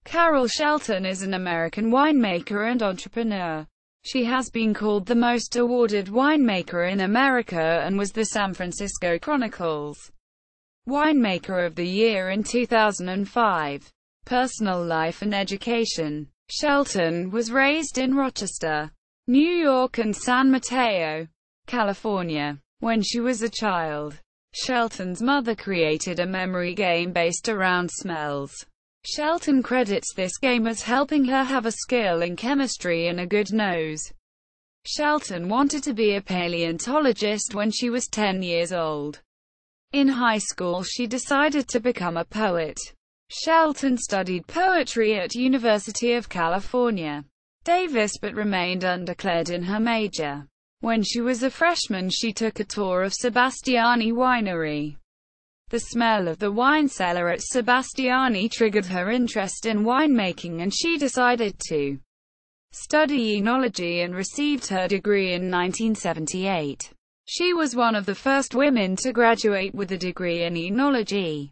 Carol Shelton is an American winemaker and entrepreneur. She has been called the most awarded winemaker in America and was the San Francisco Chronicle's Winemaker of the Year in 2005. Personal life and education. Shelton was raised in Rochester, New York and San Mateo, California. When she was a child, Shelton's mother created a memory game based around smells. Shelton credits this game as helping her have a skill in chemistry and a good nose. Shelton wanted to be a paleontologist when she was 10 years old. In high school she decided to become a poet. Shelton studied poetry at University of California, Davis but remained undeclared in her major. When she was a freshman she took a tour of Sebastiani Winery. The smell of the wine cellar at Sebastiani triggered her interest in winemaking and she decided to study enology and received her degree in 1978. She was one of the first women to graduate with a degree in enology.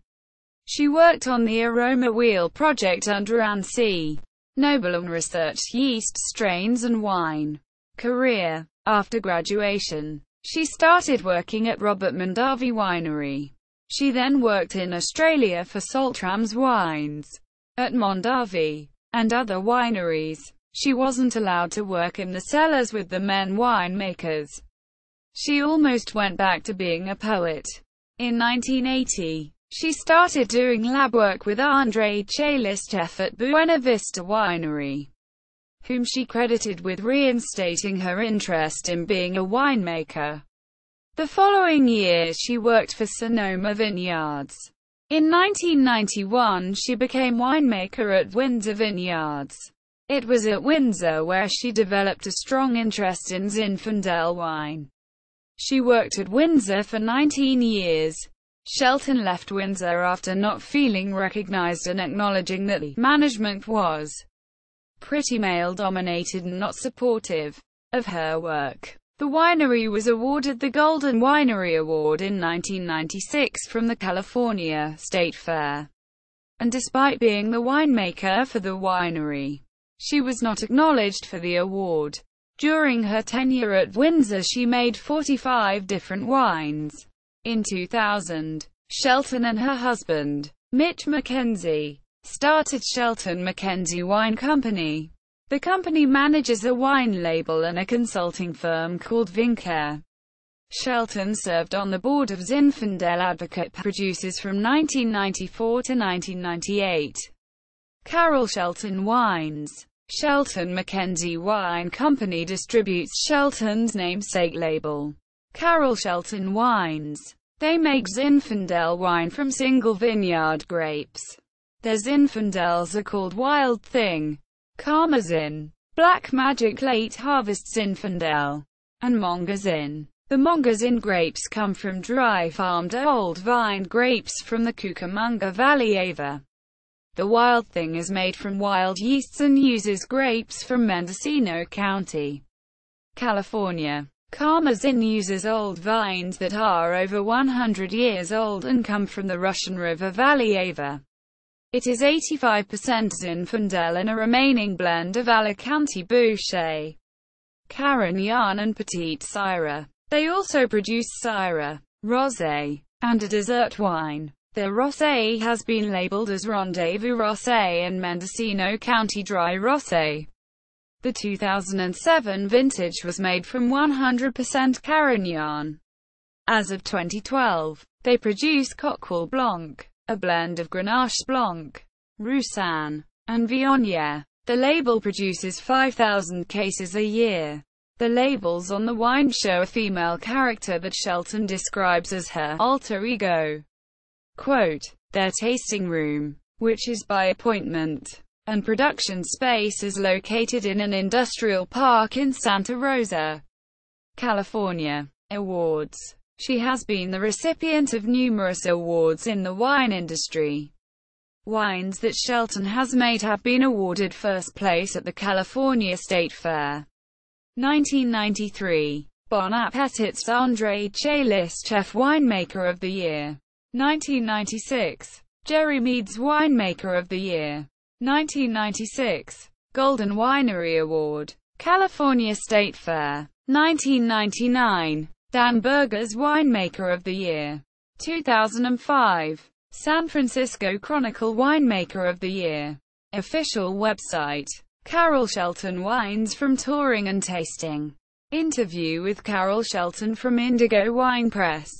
She worked on the Aroma Wheel project under Anne C. Noble and researched yeast strains and wine. Career. After graduation, she started working at Robert Mondavi Winery. She then worked in Australia for Saltram's Wines. At Mondavi and other wineries, she wasn't allowed to work in the cellars with the men winemakers. She almost went back to being a poet. In 1980, she started doing lab work with Andrei Chelystev at Buena Vista Winery, whom she credited with reinstating her interest in being a winemaker. The following year she worked for Sonoma Vineyards. In 1991 she became winemaker at Windsor Vineyards. It was at Windsor where she developed a strong interest in Zinfandel wine. She worked at Windsor for 19 years. Shelton left Windsor after not feeling recognized and acknowledging that the management was pretty male-dominated and not supportive of her work. The winery was awarded the Golden Winery Award in 1996 from the California State Fair. And despite being the winemaker for the winery, she was not acknowledged for the award. During her tenure at Windsor she made 45 different wines. In 2000, Shelton and her husband, Mitch McKenzie, started Shelton McKenzie Wine Company. The company manages a wine label and a consulting firm called Winemaker. Shelton served on the board of Zinfandel Advocate Producers from 1994 to 1998. Carol Shelton Wines. Shelton McKenzie Wine Company distributes Shelton's namesake label, Carol Shelton Wines. They make Zinfandel wine from single vineyard grapes. Their Zinfandels are called Wild Thing, Karmazin, Black Magic Late Harvest Zinfandel, and Mongazin. The Mongazin grapes come from dry-farmed old vine grapes from the Cucamonga Valley Ava. The Wild Thing is made from wild yeasts and uses grapes from Mendocino County, California. Karmazin uses old vines that are over 100 years old and come from the Russian River Valley Ava. It is 85% Zinfandel and a remaining blend of Alicante Bouschet, Carignan and Petite Syrah. They also produce Syrah, Rosé, and a dessert wine. Their Rosé has been labeled as Rendezvous Rosé and Mendocino County Dry Rosé. The 2007 vintage was made from 100% Carignan. As of 2012, they produce Coquille Blanc, a blend of Grenache Blanc, Roussanne, and Viognier. The label produces 5,000 cases a year. The labels on the wine show a female character that Shelton describes as her alter ego. Quote, their tasting room, which is by appointment, and production space is located in an industrial park in Santa Rosa, California. Awards. She has been the recipient of numerous awards in the wine industry. Wines that Shelton has made have been awarded first place at the California State Fair. 1993. Bon Appetit's Andrei Chelystev Winemaker of the Year. 1996. Jerry Mead's Winemaker of the Year. 1996 Golden Winery Award, California State Fair. 1999 Dan Berger's Winemaker of the Year. 2005 San Francisco Chronicle Winemaker of the Year. Official website. Carol Shelton Wines from Touring and Tasting. Interview with Carol Shelton from Indigo Wine Press.